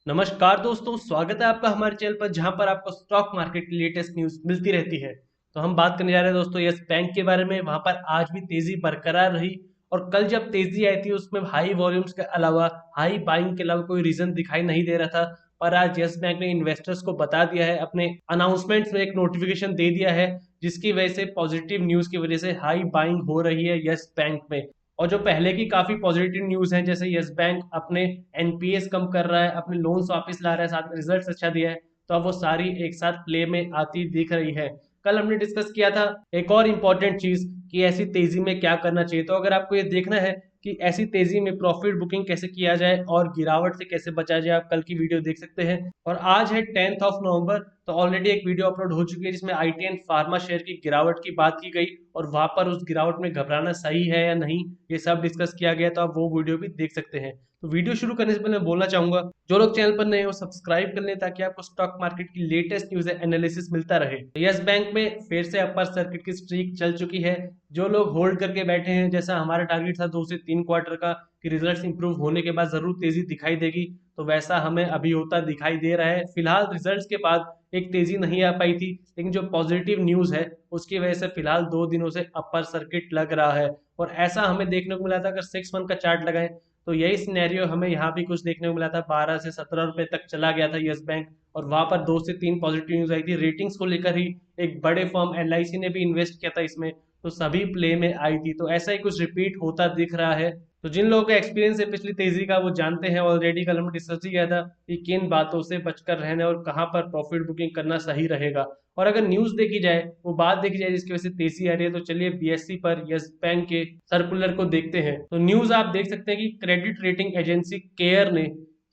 नमस्कार दोस्तों, स्वागत है आपका हमारे चैनल पर जहां पर आपको स्टॉक मार्केट की लेटेस्ट न्यूज मिलती रहती है। तो हम बात करने जा रहे हैं दोस्तों यस बैंक के बारे में। वहां पर आज भी तेजी बरकरार रही और कल जब तेजी आई थी उसमें हाई वॉल्यूम्स के अलावा हाई बाइंग के अलावा कोई रीजन दिखाई नहीं दे रहा था। पर आज यस बैंक ने इन्वेस्टर्स को बता दिया है, अपने अनाउंसमेंट्स में एक नोटिफिकेशन दे दिया है, जिसकी वजह से पॉजिटिव न्यूज की वजह से हाई बाइंग हो रही है यस बैंक में। और जो पहले की काफी पॉजिटिव न्यूज है, जैसे यस बैंक अपने एनपीएस कम कर रहा है, अपने लोन्स वापस ला रहा है, साथ में रिजल्ट्स अच्छा दिया है, तो अब वो सारी एक साथ प्ले में आती दिख रही है। कल हमने डिस्कस किया था एक और इम्पॉर्टेंट चीज कि ऐसी तेजी में क्या करना चाहिए। तो अगर आपको ये देखना है कि ऐसी तेजी में प्रॉफिट बुकिंग कैसे किया जाए और गिरावट से कैसे बचा जाए, आप कल की वीडियो देख सकते हैं। और आज है 10th ऑफ नवंबर, तो ऑलरेडी एक वीडियो अपलोड हो चुकी है जिसमें आईटीएन फार्मा शेयर की गिरावट की बात की गई और वहां पर उस गिरावट में घबराना सही है या नहीं, ये सब डिस्कस किया गया। तो आप वो वीडियो भी देख सकते हैं। तो वीडियो शुरू करने से पहले मैं बोलना चाहूंगा, जो लोग चैनल पर नए हो सब्सक्राइब कर लें ताकि आपको स्टॉक मार्केट की लेटेस्ट न्यूज एनालिसिस मिलता रहे। यस बैंक में फिर से अपर सर्किट की स्ट्रीक चल चुकी है। जो लोग होल्ड करके बैठे हैं, जैसा हमारा टारगेट था 2 से 3 क्वार्टर का कि रिजल्ट्स इंप्रूव होने के बाद जरूर तेजी दिखाई देगी, तो वैसा हमें अभी होता दिखाई दे रहा है। फिलहाल रिजल्ट्स के बाद एक तेजी नहीं आ पाई थी, लेकिन जो पॉजिटिव न्यूज है उसकी वजह से फिलहाल 2 दिनों से अपर सर्किट लग रहा है। और ऐसा हमें देखने को मिला था, अगर 6 मंथ का चार्ट लगाएं तो यही सिनेरियो हमें यहाँ भी कुछ देखने को मिला था। 12 से 17 रुपए तक चला गया था यस बैंक, और वहां पर 2 से 3 पॉजिटिव न्यूज आई थी रेटिंग्स को लेकर ही। एक बड़े फर्म एलआईसी ने भी इन्वेस्ट किया था इसमें, तो सभी प्ले में आई थी। तो ऐसा ही कुछ रिपीट होता दिख रहा है। तो जिन लोगों का एक्सपीरियंस है पिछली तेजी का, वो जानते हैं ऑलरेडी। कल हमने डिस्कस ही किया था कि किन बातों से बचकर रहना और कहाँ पर प्रॉफिट बुकिंग करना सही रहेगा। और अगर न्यूज देखी जाए, वो बात देखी जाए जिसकी वजह से तेजी आ रही है, तो चलिए बीएससी पर यस बैंक के सर्कुलर को देखते हैं। तो न्यूज आप देख सकते हैं कि क्रेडिट रेटिंग एजेंसी केयर ने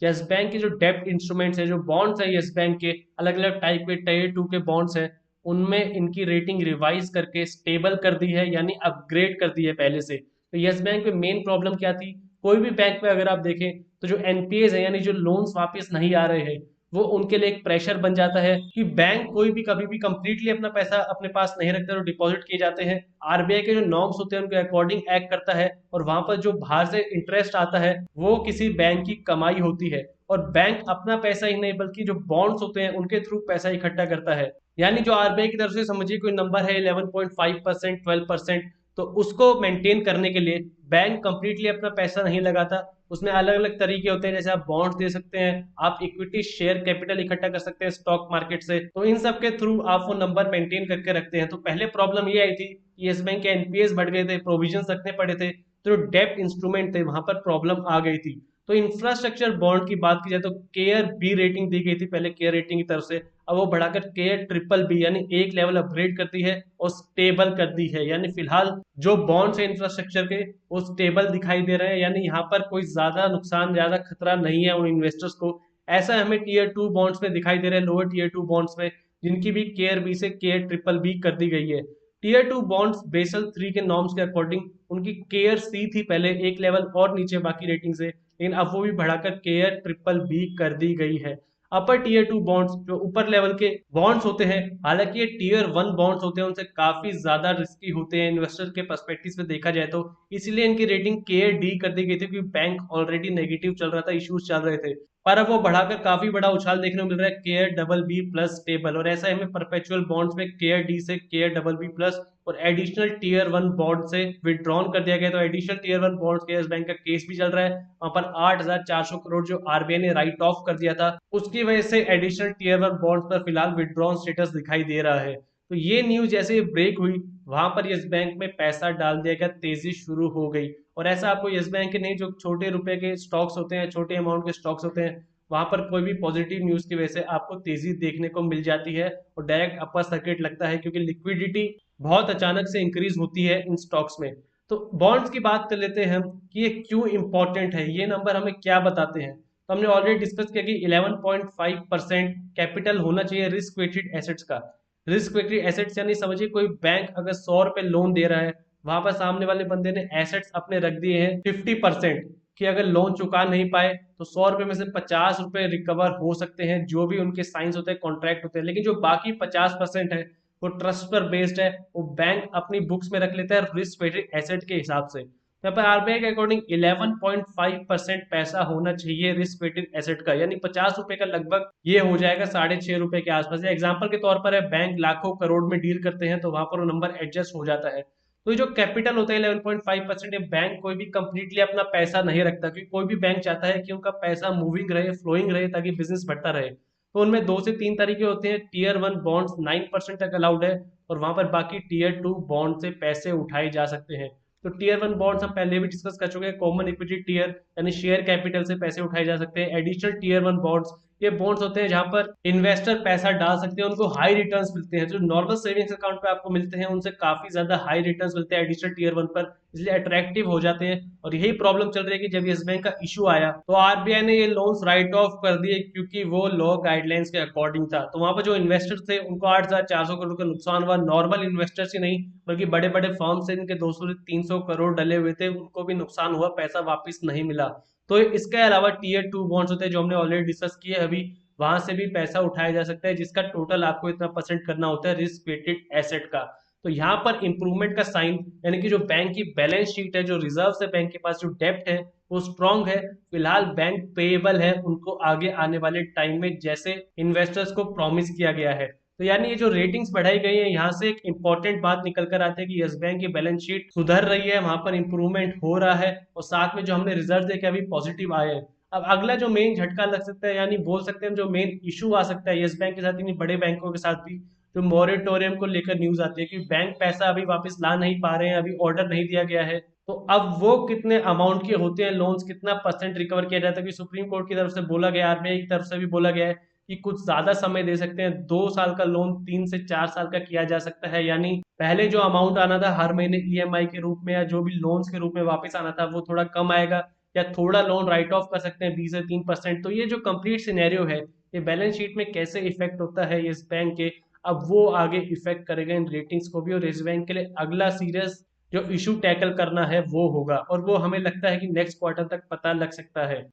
यस बैंक के जो डेब्ट इंस्ट्रूमेंट्स है, जो बॉन्ड्स है यस बैंक के, अलग अलग टाइप के टायर 2 के बॉन्ड्स हैं, उनमें इनकी रेटिंग रिवाइज करके स्टेबल कर दी है, यानी अपग्रेड कर दी है पहले से। तो यस बैंक में मेन प्रॉब्लम क्या थी? कोई भी बैंक में अगर आप देखें तो जो एनपीएस है, यानी जो लोन्स वापस नहीं आ रहे हैं, वो उनके लिए एक प्रेशर बन जाता है कि बैंक कोई भी कभी भी कंप्लीटली अपना पैसा अपने पास नहीं रखता, तो डिपॉजिट किए जाते हैं। आरबीआई के जो नॉर्म्स होते हैं उनके अकॉर्डिंग एक्ट करता है, और वहां पर जो बाहर से इंटरेस्ट आता है वो किसी बैंक की कमाई होती है। और बैंक अपना पैसा ही नहीं बल्कि जो बॉन्ड्स होते हैं उनके थ्रू पैसा इकट्ठा करता है। यानी जो आरबीआई की तरफ से समझिए कोई नंबर है 11.5%, 12%, तो उसको मेंटेन करने के लिए बैंक कंप्लीटली अपना पैसा नहीं लगाता। उसमें अलग अलग तरीके होते हैं, जैसे आप बॉन्ड्स दे सकते हैं, आप इक्विटी शेयर कैपिटल इकट्ठा कर सकते हैं स्टॉक मार्केट से, तो इन सब के थ्रू आप वो नंबर मेंटेन करके रखते हैं। तो पहले प्रॉब्लम ये आई थी कि यस बैंक के एनपीएस बढ़ गए थे, प्रोविजन रखने पड़े थे, तो डेप्ट इंस्ट्रूमेंट थे वहां पर प्रॉब्लम आ गई थी। तो इंफ्रास्ट्रक्चर बॉन्ड की बात की जाए तो केयर बी रेटिंग दी गई थी पहले केयर रेटिंग की तरफ से, अब वो बढ़ाकर केयर ट्रिपल बी, यानी एक लेवल अपग्रेड कर दी है और स्टेबल कर दी है। यानी फिलहाल जो बॉन्ड्स है इंफ्रास्ट्रक्चर के, वो स्टेबल दिखाई दे रहे हैं, यानी यहाँ पर कोई ज्यादा नुकसान, ज्यादा खतरा नहीं है उन इन्वेस्टर्स को। ऐसा हमें टीयर 2 बॉन्ड्स में दिखाई दे रहा है, लोअर टीयर 2 बॉन्ड्स में, जिनकी भी केयर बी से केयर ट्रिपल बी कर दी गई है। टीयर 2 बॉन्ड्स बेसल 3 के नॉर्म्स के अकॉर्डिंग उनकी केयर सी थी पहले, एक लेवल और नीचे बाकी रेटिंग से, लेकिन अब वो भी बढ़ाकर केयर ट्रिपल बी कर दी गई है। अपर टीयर 2 बॉन्ड्स जो ऊपर लेवल के बॉन्ड्स होते हैं, हालांकि ये टीयर 1 बॉन्ड्स होते हैं, उनसे काफी ज्यादा रिस्की होते हैं इन्वेस्टर के पर्सपेक्टिव से देखा जाए तो, इसलिए इनकी रेटिंग केयर डी कर दी गई थी, क्योंकि बैंक ऑलरेडी नेगेटिव चल रहा था, इश्यूज चल रहे थे। पर अब वो बढ़ाकर काफी बड़ा उछाल देखने को मिल रहा है, CARE double B plus stable. और ऐसा हमें परपेचुअल बॉन्ड्स में केयर डी से केयर डबल बी प्लस और एडिशनल टीयर 1 बॉन्ड से विड्रॉन कर दिया गया। तो एडिशनल टीयर 1 बॉन्ड के यस बैंक का केस भी चल रहा है, वहां पर 8,400 करोड़ जो आरबीआई ने राइट ऑफ कर दिया था, उसकी वजह से एडिशनल टीयर 1 बॉन्ड पर फिलहाल विड्रॉन स्टेटस दिखाई दे रहा है। तो ये न्यूज जैसे ब्रेक हुई, वहां पर यस बैंक में पैसा डाल दिया गया, तेजी शुरू हो गई। और ऐसा आपको यस बैंक के नहीं, जो छोटे रुपए के स्टॉक्स होते हैं, छोटे अमाउंट के स्टॉक्स होते हैं, वहां पर कोई भी पॉजिटिव न्यूज की वजह से आपको तेजी देखने को मिल जाती है और डायरेक्ट अपर सर्किट लगता है, क्योंकि लिक्विडिटी बहुत अचानक से इंक्रीज होती है इन स्टॉक्स में। तो बॉन्ड्स की बात कर लेते हैं हम कि ये क्यों इंपॉर्टेंट है, ये नंबर हमें क्या बताते हैं। तो हमने ऑलरेडी डिस्कस किया कि 11.5% कैपिटल होना चाहिए रिस्क वेटेड एसेट्स का। रिस्क वेटेड एसेट्स यानी समझिए कोई बैंक अगर 100 रुपए लोन दे रहा है, वहां पर सामने वाले बंदे ने एसेट्स अपने रख दिए हैं 50%, कि अगर लोन चुका नहीं पाए तो 100 रुपए में से 50 रुपए रिकवर हो सकते हैं, जो भी उनके साइंस होते हैं, कॉन्ट्रैक्ट होते हैं। लेकिन जो बाकी 50% है वो ट्रस्ट पर बेस्ड है, वो बैंक अपनी बुक्स में रख लेता है रिस्क वेटेड एसेट के हिसाब से। यहाँ पर आरबीआई के अकॉर्डिंग 11.5% पैसा होना चाहिए रिस्क वेटेड एसेट का, यानी 50 रुपए का लगभग ये हो जाएगा 6.5 रुपए के आसपास। एग्जाम्पल के तौर पर है, बैंक लाखों करोड़ में डील करते हैं तो वहां पर वो नंबर एडजस्ट हो जाता है। तो ये जो कैपिटल होता है 11.5%, ये बैंक कोई भी कंप्लीटली अपना पैसा नहीं रखता, क्योंकि कोई भी बैंक चाहता है कि उनका पैसा मूविंग रहे, फ्लोइंग रहे, ताकि बिजनेस बढ़ता रहे। तो उनमें 2 से 3 तरीके होते हैं। टीयर 1 बॉन्ड्स 9% तक अलाउड है, और वहां पर बाकी टीयर 2 बॉन्ड से पैसे उठाए जा सकते हैं। तो टीयर 1 बॉन्ड्स हम पहले भी डिस्कस कर चुके हैं, कॉमन इक्विटी टीयर, यानी शेयर कैपिटल से पैसे उठाए जा सकते हैं। एडिशनल टीयर 1 बॉन्ड्स, ये बॉन्ड्स होते हैं जहां पर इन्वेस्टर पैसा डाल सकते हैं, उनको हाई रिटर्न्स मिलते हैं। जो नॉर्मल सेविंग्स अकाउंट पे आपको मिलते हैं उनसे काफी ज्यादा हाई रिटर्न्स मिलते हैं एडिशनल टीयर 1 पर, इसलिए अट्रैक्टिव हो जाते हैं। और यही प्रॉब्लम चल रही है कि जब यस बैंक का इशू आया तो आरबीआई ने ये लोन्स राइट ऑफ कर दिए, क्योंकि वो लॉ गाइडलाइंस के अकॉर्डिंग था। तो वहां पर जो इन्वेस्टर्स थे उनको 8,400 करोड़ का नुकसान हुआ। नॉर्मल इन्वेस्टर्स ही नहीं, बल्कि बड़े बड़े फर्म से इनके 200 से 300 करोड़ डले हुए थे, उनको भी नुकसान हुआ, पैसा वापिस नहीं मिला। तो इसके अलावा टीयर 2 बॉन्ड्स होते हैं जो हमने ऑलरेडी डिस्कस किए अभी, वहां से भी पैसा उठाया जा सकता है, जिसका टोटल आपको इतना परसेंट करना होता है रिस्क वेटेड एसेट का। तो यहाँ पर इंप्रूवमेंट का साइन, यानी कि जो बैंक की बैलेंस शीट है, जो रिजर्व है बैंक के पास, जो डेप्ट है वो स्ट्रांग है। फिलहाल बैंक पेएबल है उनको आगे आने वाले टाइम में, जैसे इन्वेस्टर्स को प्रॉमिस किया गया है। तो यानी ये जो रेटिंग्स बढ़ाई गई है, यहाँ से एक इंपॉर्टेंट बात निकल कर आती है कि यस बैंक की बैलेंस शीट सुधर रही है, वहां पर इंप्रूवमेंट हो रहा है, और साथ में जो हमने रिजल्ट देखे अभी पॉजिटिव आए हैं। अब अगला जो मेन झटका लग सकता है, यानी बोल सकते हैं जो मेन इशू आ सकता है यस बैंक के साथ, यानी बड़े बैंकों के साथ भी, जो मोरेटोरियम को लेकर न्यूज आती है कि बैंक पैसा अभी वापस ला नहीं पा रहे हैं, अभी ऑर्डर नहीं दिया गया है। तो अब वो कितने अमाउंट के होते हैं लोन्स, कितना परसेंट रिकवर किया जाता है, कि सुप्रीम कोर्ट की तरफ से बोला गया, आरबीआई की तरफ से भी बोला गया है कि कुछ ज्यादा समय दे सकते हैं। 2 साल का लोन 3 से 4 साल का किया जा सकता है, यानी पहले जो अमाउंट आना था हर महीने ईएमआई के रूप में या जो भी लोन्स के रूप में वापस आना था, वो थोड़ा कम आएगा, या थोड़ा लोन राइट ऑफ कर सकते हैं 20 से 3%। तो ये जो कंप्लीट सिनेरियो है, ये बैलेंस शीट में कैसे इफेक्ट होता है इस बैंक के, अब वो आगे इफेक्ट करेगा इन रेटिंग्स को भी। और इस बैंक के लिए अगला सीरियस जो इशू टैकल करना है वो होगा, और वो हमें लगता है कि नेक्स्ट क्वार्टर तक पता लग सकता है।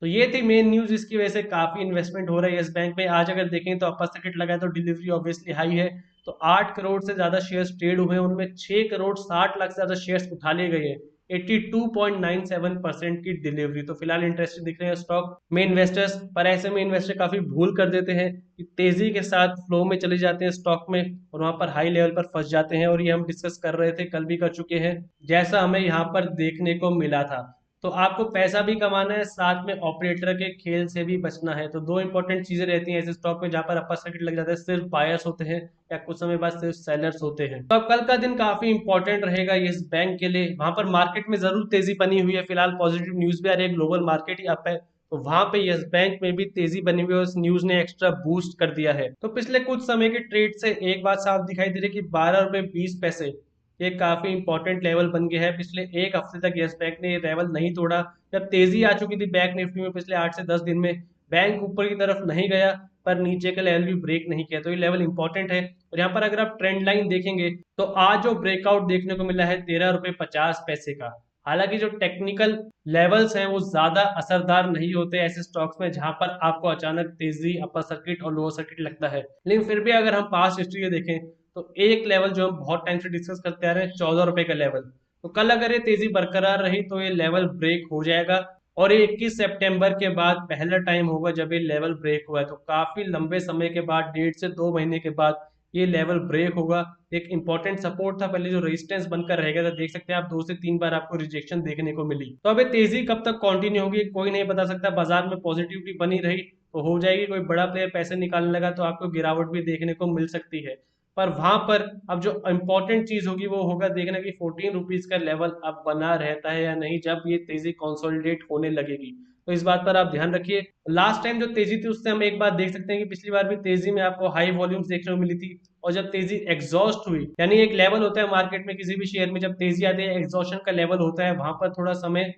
तो ये थी मेन न्यूज, इसकी वजह से काफी इन्वेस्टमेंट हो रहा है इस बैंक में। आज अगर देखें तो अपर सर्किट लगा है तो डिलीवरी ऑब्वियसली हाई है। तो 8 करोड़ से ज्यादा शेयर्स ट्रेड हुए हैं, उनमें 6 करोड़ 60 लाख से ज्यादा शेयर्स उठा लिए गए हैं। 82.97% की डिलीवरी। तो फिलहाल इंटरेस्टेड दिख रहे हैं स्टॉक में इन्वेस्टर्स, पर ऐसे में इन्वेस्टर काफी भूल कर देते हैं कि तेजी के साथ फ्लो में चले जाते हैं स्टॉक में, और वहां पर हाई लेवल पर फंस जाते हैं। और ये हम डिस्कस कर रहे थे, कल भी कर चुके हैं, जैसा हमें यहाँ पर देखने को मिला था। तो आपको पैसा भी कमाना है, साथ में ऑपरेटर के खेल से भी बचना है। तो दो इंपॉर्टेंट चीजें रहती हैं ऐसे स्टॉक में, जहां पर अपर सर्किट लग जाता है, सिर्फ बायर्स होते हैं या कुछ समय बाद सिर्फ सेलर्स होते हैं। तो अब कल का दिन काफी इंपॉर्टेंट रहेगा इस बैंक के लिए। वहां पर मार्केट में जरूर तेजी बनी हुई है, फिलहाल पॉजिटिव न्यूज भी आ रही है, ग्लोबल मार्केट ही अप है, तो वहां पे यस बैंक में भी तेजी बनी हुई है, उस न्यूज ने एक्स्ट्रा बूस्ट कर दिया है। तो पिछले कुछ समय के ट्रेड से एक बात साफ दिखाई दे रही है कि 12 रुपए 20 पैसे ये काफी इंपॉर्टेंट लेवल बन गया है। पिछले एक हफ्ते तक यस बैंक ने ये लेवल नहीं तोड़ा। जब तेजी आ चुकी थी बैंक निफ्टी में पिछले 8 से 10 दिन में, बैंक ऊपर की तरफ नहीं गया, पर नीचे का लेवल भी ब्रेक नहीं किया। तो ये लेवल इंपॉर्टेंट है। और यहाँ पर अगर आप ट्रेंड लाइन देखेंगे तो आज जो ब्रेकआउट देखने को मिला है 13 रुपए 50 पैसे का। हालांकि जो टेक्निकल लेवल्स हैं वो ज्यादा असरदार नहीं होते ऐसे स्टॉक्स में जहां पर आपको अचानक तेजी, अपर सर्किट और लोअर सर्किट लगता है। लेकिन फिर भी अगर हम पास्ट हिस्ट्री देखें तो एक लेवल जो हम बहुत टाइम से डिस्कस करते आ रहे हैं, 14 रुपए का लेवल, तो कल अगर ये तेजी बरकरार रही तो ये लेवल ब्रेक हो जाएगा। और ये 21 सितंबर के बाद पहला टाइम होगा जब ये लेवल ब्रेक हुआ है। तो काफी लंबे समय के बाद, 1.5 से 2 महीने के बाद ये लेवल ब्रेक होगा। एक इंपॉर्टेंट सपोर्ट था पहले जो रेजिस्टेंस बनकर रहेगा, तो देख सकते हैं आप 2 से 3 बार आपको रिजेक्शन देखने को मिली। तो अब ये तेजी कब तक कंटिन्यू होगी कोई नहीं बता सकता। बाजार में पॉजिटिविटी बनी रही तो हो जाएगी, कोई बड़ा प्लेयर पैसे निकालने लगा तो आपको गिरावट भी देखने को मिल सकती है। पर वहां पर अब जो इंपॉर्टेंट चीज होगी वो होगा देखना कि 14 रुपीज का लेवल अब बना रहता है या नहीं, जब ये तेजी कंसोलिडेट होने लगेगी। तो इस बात पर आप ध्यान रखिए। लास्ट टाइम जो तेजी थी उससे हम एक बात देख सकते हैं कि पिछली बार भी तेजी में आपको हाई वॉल्यूम्स देखने को मिली थी, और जब तेजी एग्जॉस्ट हुई, यानी एक लेवल होता है मार्केट में किसी भी शेयर में, जब तेजी आती है एग्जॉशन का लेवल होता है, वहां पर थोड़ा समय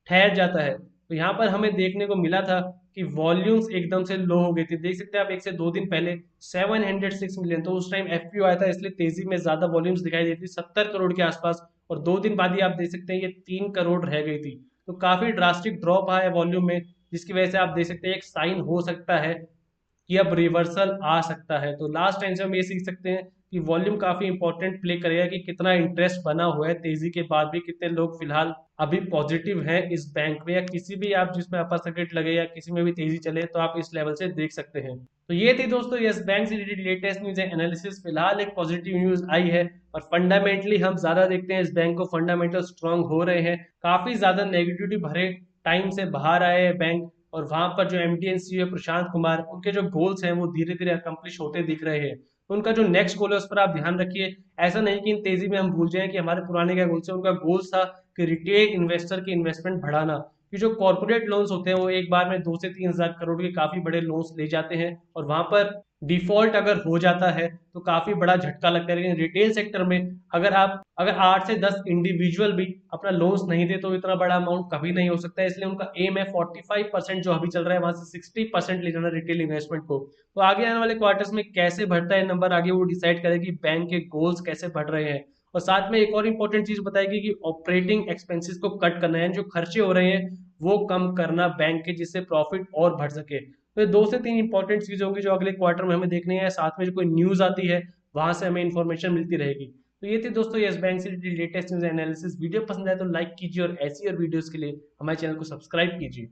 ठहर जाता है। तो यहाँ पर हमें देखने को मिला था कि वॉल्यूम्स एकदम से लो हो गई थी। देख सकते हैं आप 1 से 2 दिन पहले 706 मिलियन, तो उस टाइम एफपीओ आया था, इसलिए तेजी में ज्यादा वॉल्यूम्स दिखाई देती थी 70 करोड़ के आसपास। और 2 दिन बाद ही आप देख सकते हैं ये 3 करोड़ रह गई थी। तो काफी ड्रास्टिक ड्रॉप आया वॉल्यूम में, जिसकी वजह से आप देख सकते हैं एक साइन हो सकता है कि अब रिवर्सल आ सकता है। तो लास्ट टाइम से हम ये सीख सकते हैं कि वॉल्यूम काफी इंपॉर्टेंट प्ले करेगा कि कितना इंटरेस्ट बना हुआ है तेजी के बाद भी, कितने लोग फिलहाल अभी पॉजिटिव हैं इस बैंक में, या किसी भी आप जिसमें अपर सर्किट लगे या किसी में भी तेजी चले तो आप इस लेवल से देख सकते हैं। तो ये थी दोस्तों यस बैंक से रिलेटेड लेटेस्ट न्यूज एनालिसिस। फिलहाल एक पॉजिटिव न्यूज आई है और फंडामेंटली हम ज्यादा देखते हैं इस बैंक को, फंडामेंटल स्ट्रांग हो रहे हैं, काफी ज्यादा नेगेटिविटी भरे टाइम से बाहर आए हैं बैंक, और वहां पर जो MD and CEO Prashant Kumar, उनके जो गोल्स हैं वो धीरे धीरे अकम्प्लिश होते दिख रहे हैं। तो उनका जो नेक्स्ट गोल है उस पर आप ध्यान रखिए। ऐसा नहीं कि इन तेजी में हम भूल जाएं कि हमारे पुराने क्या गोल्स है। उनका गोल्स था कि रिटेल इन्वेस्टर की इन्वेस्टमेंट बढ़ाना, कि जो कॉर्पोरेट लोन्स होते हैं वो एक बार में 2 से 3 हजार करोड़ के काफी बड़े लोन्स ले जाते हैं, और वहां पर डिफॉल्ट अगर हो जाता है तो काफी बड़ा झटका लगता है। लेकिन रिटेल सेक्टर में अगर 8 से 10 इंडिविजुअल भी अपना लोन्स नहीं दे तो इतना बड़ा अमाउंट कभी नहीं हो सकता है। इसलिए उनका एम है 45% जो अभी चल रहा है वहां से 60% ले जाना रिटेल इन्वेस्टमेंट को। तो आगे आने वाले क्वार्टर्स में कैसे बढ़ता है नंबर, आगे वो डिसाइड करेगी बैंक के गोल्स कैसे बढ़ रहे हैं। और साथ में एक और इंपॉर्टेंट चीज बताएगी कि ऑपरेटिंग एक्सपेंसेस को कट करना है, जो खर्चे हो रहे हैं वो कम करना बैंक के, जिससे प्रॉफिट और बढ़ सके। तो ये 2 से 3 इंपॉर्टेंट चीजें होंगी जो अगले क्वार्टर में हमें देखनी है। साथ में जो कोई न्यूज आती है वहां से हमें इन्फॉर्मेशन मिलती रहेगी। तो ये थी दोस्तों यस बैंक से लेटेस्ट न्यूज एनालिसिस। वीडियो पसंद आए तो लाइक कीजिए और ऐसी और वीडियोस के लिए हमारे चैनल को सब्सक्राइब कीजिए।